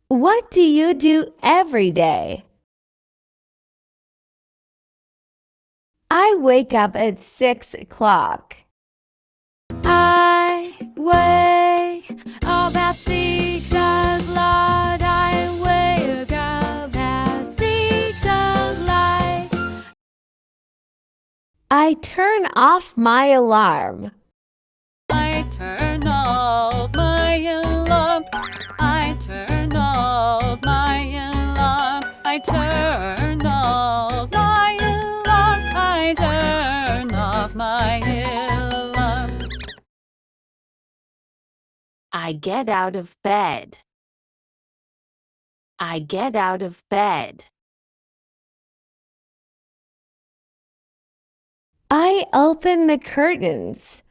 What do you do every day? I wake up at 6 o'clock. I wake about 6 o'clock. I wake up at 6 o'clock. I turn off my alarm. I turn off my alarm. I turn off my alarm. I turn off my alarm. I turn off my alarm. I get out of bed. I get out of bed. I open the curtains.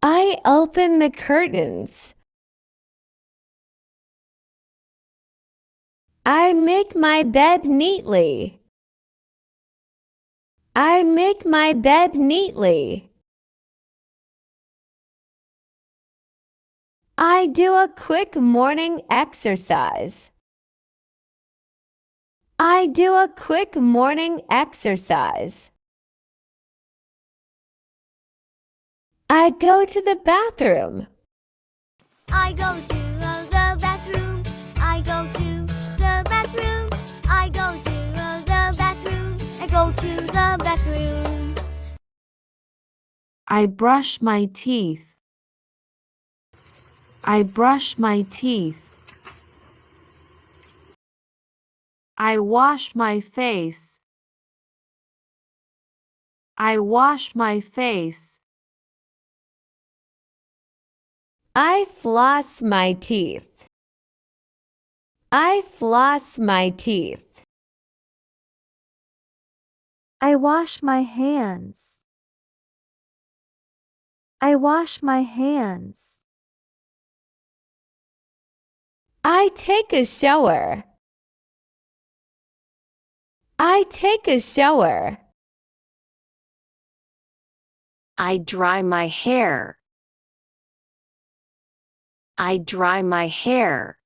I open the curtains. I make my bed neatly. I make my bed neatly. I do a quick morning exercise. I do a quick morning exercise. I go to the bathroom. I go to the bathroom. I go to the bathroom. I go to the bathroom. I go to the bathroom. I brush my teeth. I brush my teeth. I wash my face. I wash my face. I floss my teeth. I floss my teeth. I wash my hands. I wash my hands. I take a shower. I take a shower. I dry my hair. I dry my hair.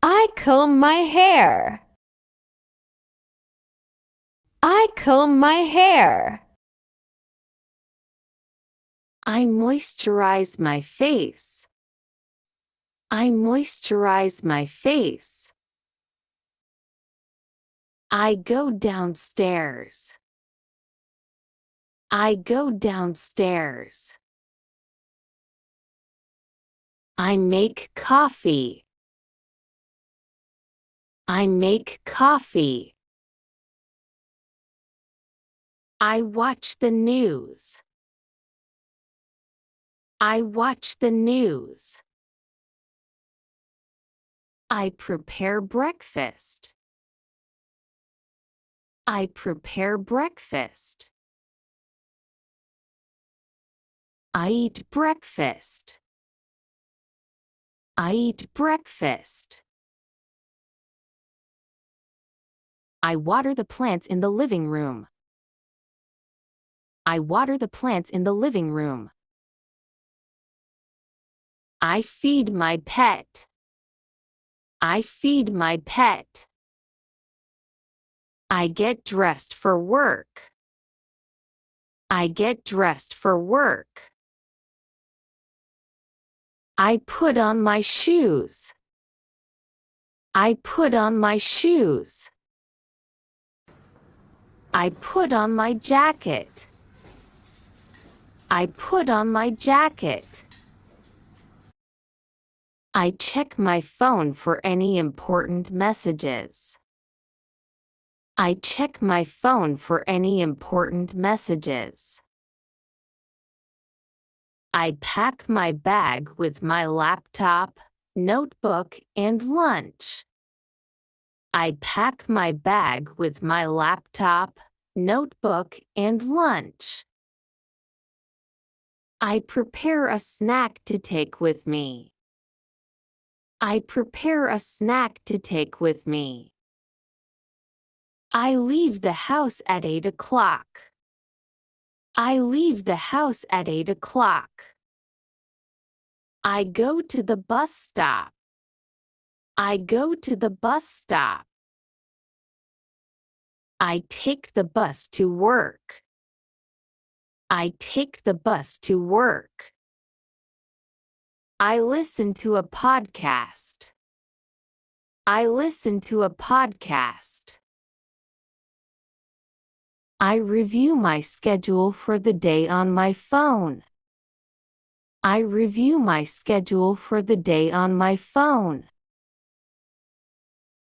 I comb my hair. I comb my hair. I moisturize my face. I moisturize my face. I go downstairs. I go downstairs. I make coffee. I make coffee. I watch the news. I watch the news. I prepare breakfast. I prepare breakfast. I eat breakfast. I eat breakfast. I water the plants in the living room. I water the plants in the living room. I feed my pet. I feed my pet. I get dressed for work. I get dressed for work. I put on my shoes. I put on my shoes. I put on my jacket. I put on my jacket. I check my phone for any important messages. I check my phone for any important messages. I pack my bag with my laptop, notebook, and lunch. I pack my bag with my laptop, notebook, and lunch. I prepare a snack to take with me. I prepare a snack to take with me. I leave the house at 8 o'clock. I leave the house at 8 o'clock. I go to the bus stop. I go to the bus stop. I take the bus to work. I take the bus to work. I listen to a podcast. I listen to a podcast. I review my schedule for the day on my phone. I review my schedule for the day on my phone.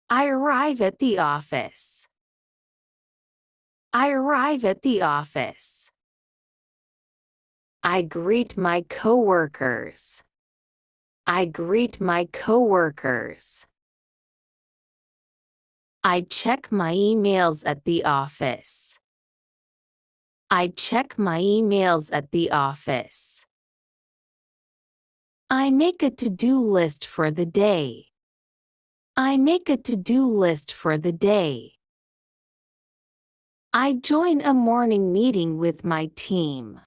I arrive at the office. I arrive at the office. I greet my coworkers. I greet my coworkers. I check my emails at the office. I check my emails at the office. I make a to-do list for the day. I make a to-do list for the day. I join a morning meeting with my team.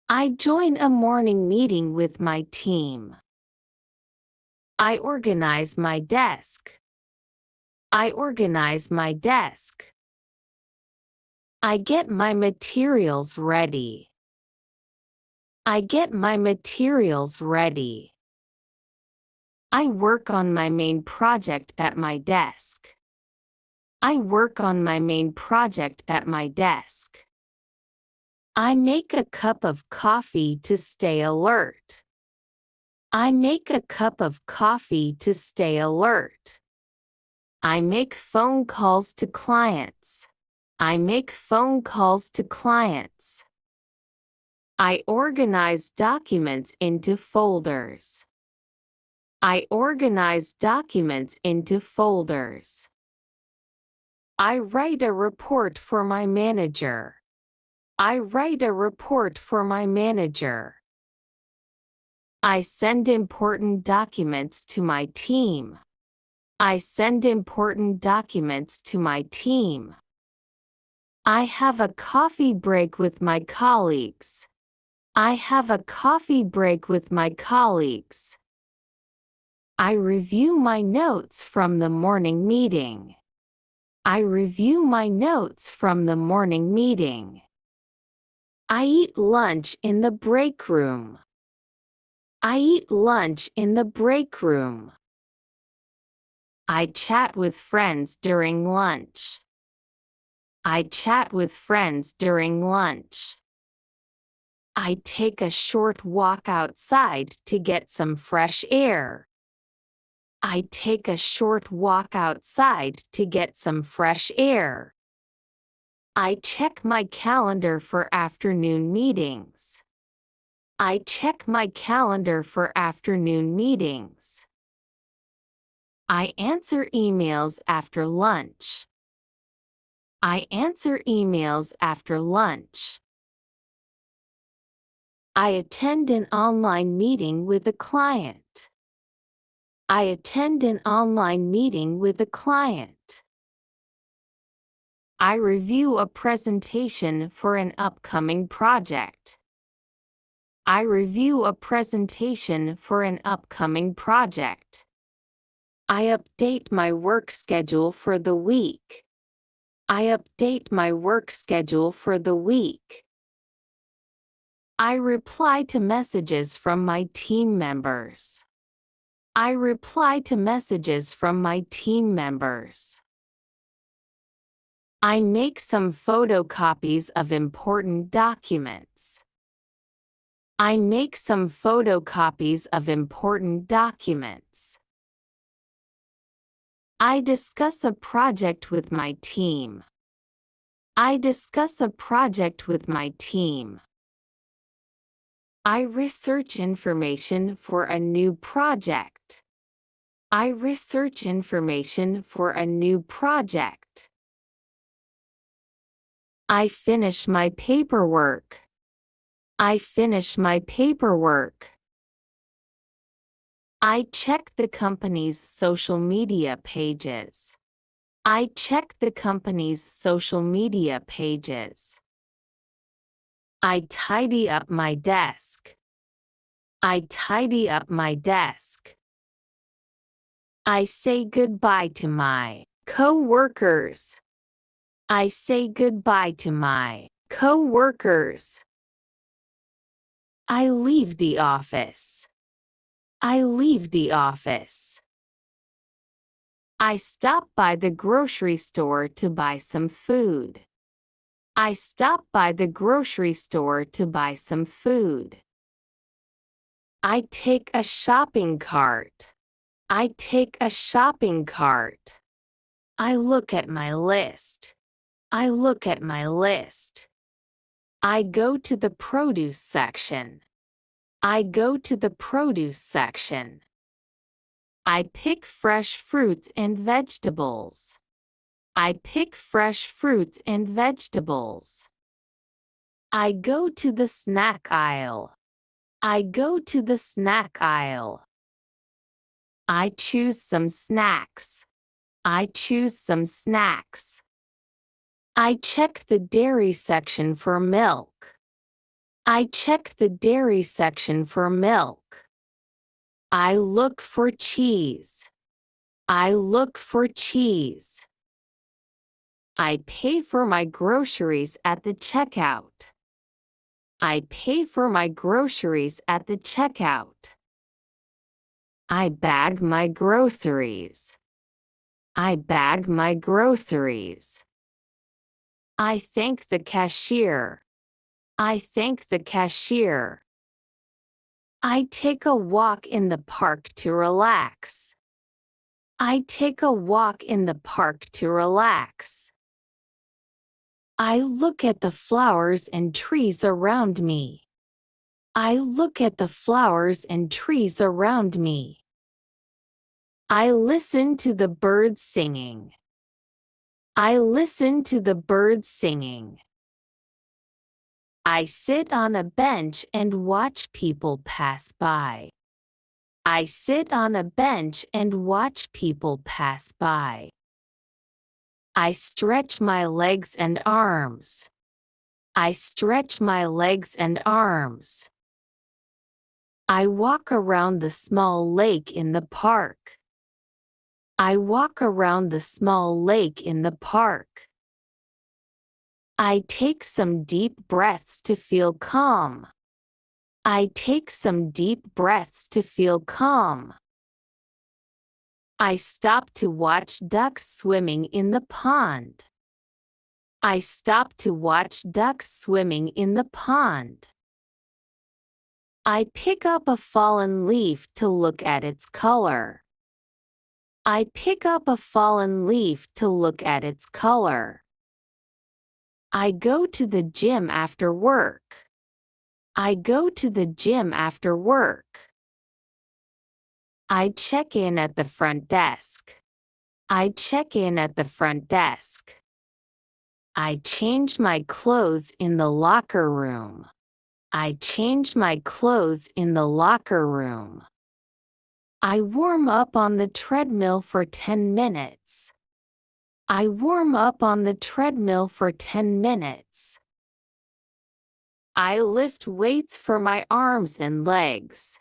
I join a morning meeting with my team. I organize my desk. I organize my desk. I get my materials ready. I get my materials ready. I work on my main project at my desk. I work on my main project at my desk. I make a cup of coffee to stay alert. I make a cup of coffee to stay alert. I make phone calls to clients. I make phone calls to clients. I organize documents into folders. I organize documents into folders. I write a report for my manager. I write a report for my manager. I send important documents to my team. I send important documents to my team. I have a coffee break with my colleagues. I have a coffee break with my colleagues. I review my notes from the morning meeting. I review my notes from the morning meeting. I eat lunch in the break room. I eat lunch in the break room. I chat with friends during lunch. I chat with friends during lunch. I take a short walk outside to get some fresh air. I take a short walk outside to get some fresh air. I check my calendar for afternoon meetings. I check my calendar for afternoon meetings. I answer emails after lunch. I answer emails after lunch. I attend an online meeting with a client. I attend an online meeting with a client. I review a presentation for an upcoming project. I review a presentation for an upcoming project. I update my work schedule for the week. I update my work schedule for the week. I reply to messages from my team members. I reply to messages from my team members. I make some photocopies of important documents. I make some photocopies of important documents. I discuss a project with my team. I discuss a project with my team. I research information for a new project. I research information for a new project. I finish my paperwork. I finish my paperwork. I check the company's social media pages. I check the company's social media pages. I tidy up my desk. I tidy up my desk. I say goodbye to my co-workers. I say goodbye to my co-workers. I leave the office. I leave the office. I stop by the grocery store to buy some food. I stop by the grocery store to buy some food. I take a shopping cart. I take a shopping cart. I look at my list. I look at my list. I go to the produce section. I go to the produce section. I pick fresh fruits and vegetables. I pick fresh fruits and vegetables. I go to the snack aisle. I go to the snack aisle. I choose some snacks. I choose some snacks. I check the dairy section for milk. I check the dairy section for milk. I look for cheese. I look for cheese. I pay for my groceries at the checkout. I pay for my groceries at the checkout. I bag my groceries. I bag my groceries. I thank the cashier. I thank the cashier. I take a walk in the park to relax. I take a walk in the park to relax. I look at the flowers and trees around me. I look at the flowers and trees around me. I listen to the birds singing. I listen to the birds singing. I sit on a bench and watch people pass by. I sit on a bench and watch people pass by. I stretch my legs and arms. I stretch my legs and arms. I walk around the small lake in the park. I walk around the small lake in the park. I take some deep breaths to feel calm. I take some deep breaths to feel calm. I stop to watch ducks swimming in the pond. I stop to watch ducks swimming in the pond. I pick up a fallen leaf to look at its color. I pick up a fallen leaf to look at its color. I go to the gym after work. I go to the gym after work. I check in at the front desk. I check in at the front desk. I change my clothes in the locker room. I change my clothes in the locker room. I warm up on the treadmill for 10 minutes. I warm up on the treadmill for 10 minutes. I lift weights for my arms and legs.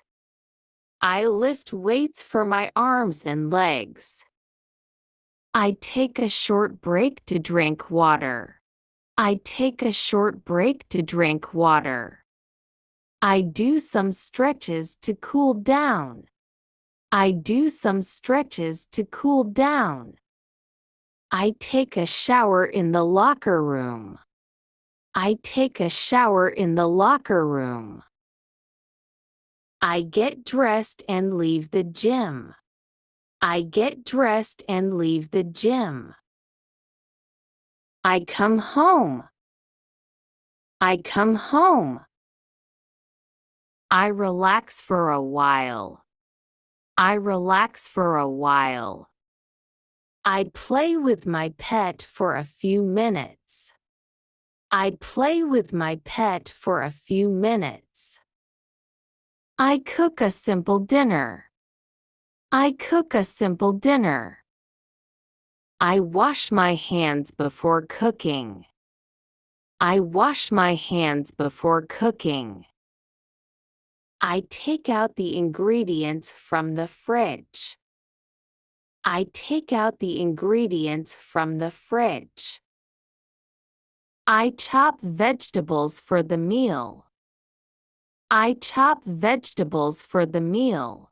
I lift weights for my arms and legs. I take a short break to drink water. I take a short break to drink water. I do some stretches to cool down. I do some stretches to cool down. I take a shower in the locker room. I take a shower in the locker room. I get dressed and leave the gym. I get dressed and leave the gym. I come home. I come home. I relax for a while. I relax for a while. I play with my pet for a few minutes. I play with my pet for a few minutes. I cook a simple dinner. I cook a simple dinner. I wash my hands before cooking. I wash my hands before cooking. I take out the ingredients from the fridge. I take out the ingredients from the fridge. I chop vegetables for the meal. I chop vegetables for the meal.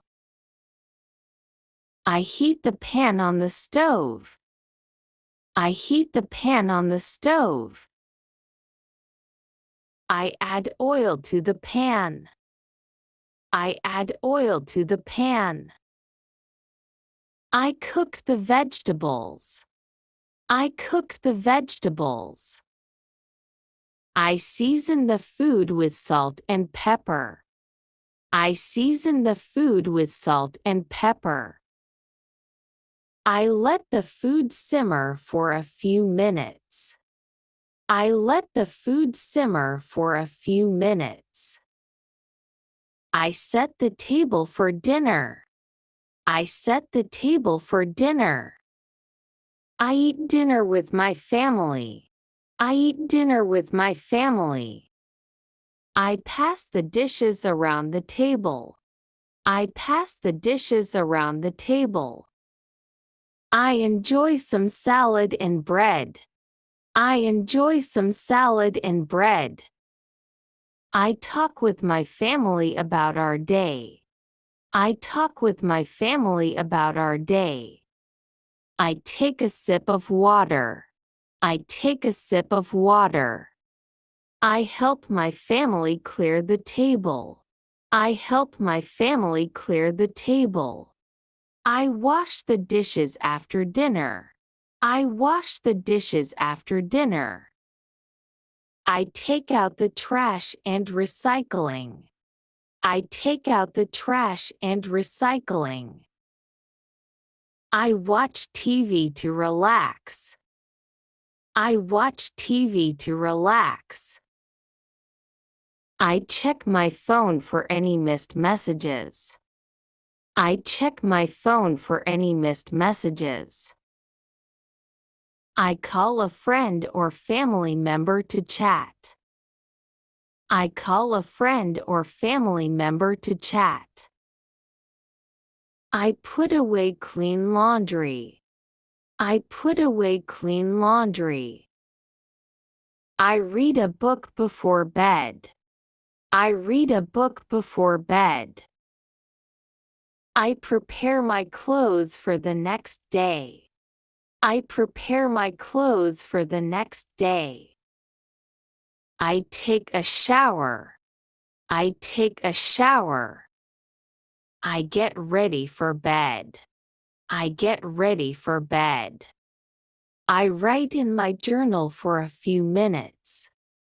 I heat the pan on the stove. I heat the pan on the stove. I add oil to the pan. I add oil to the pan. I cook the vegetables. I cook the vegetables. I season the food with salt and pepper. I season the food with salt and pepper. I let the food simmer for a few minutes. I let the food simmer for a few minutes. I set the table for dinner. I set the table for dinner. I eat dinner with my family. I eat dinner with my family. I pass the dishes around the table. I pass the dishes around the table. I enjoy some salad and bread. I enjoy some salad and bread. I talk with my family about our day. I talk with my family about our day. I take a sip of water. I take a sip of water. I help my family clear the table. I help my family clear the table. I wash the dishes after dinner. I wash the dishes after dinner. I take out the trash and recycling. I take out the trash and recycling. I watch TV to relax. I watch TV to relax. I check my phone for any missed messages. I check my phone for any missed messages. I call a friend or family member to chat. I call a friend or family member to chat. I put away clean laundry. I put away clean laundry. I read a book before bed. I read a book before bed. I prepare my clothes for the next day. I prepare my clothes for the next day. I take a shower. I take a shower. I get ready for bed. I get ready for bed. I write in my journal for a few minutes.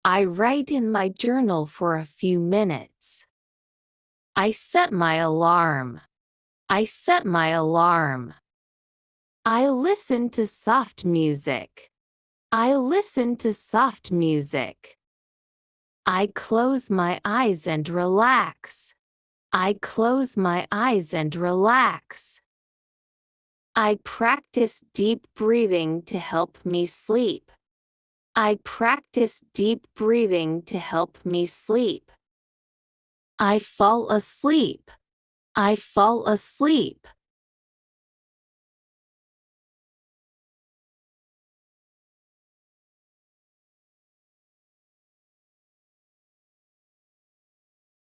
I write in my journal for a few minutes. I set my alarm. I set my alarm. I listen to soft music. I listen to soft music. I close my eyes and relax. I close my eyes and relax. I practice deep breathing to help me sleep. I practice deep breathing to help me sleep. I fall asleep. I fall asleep.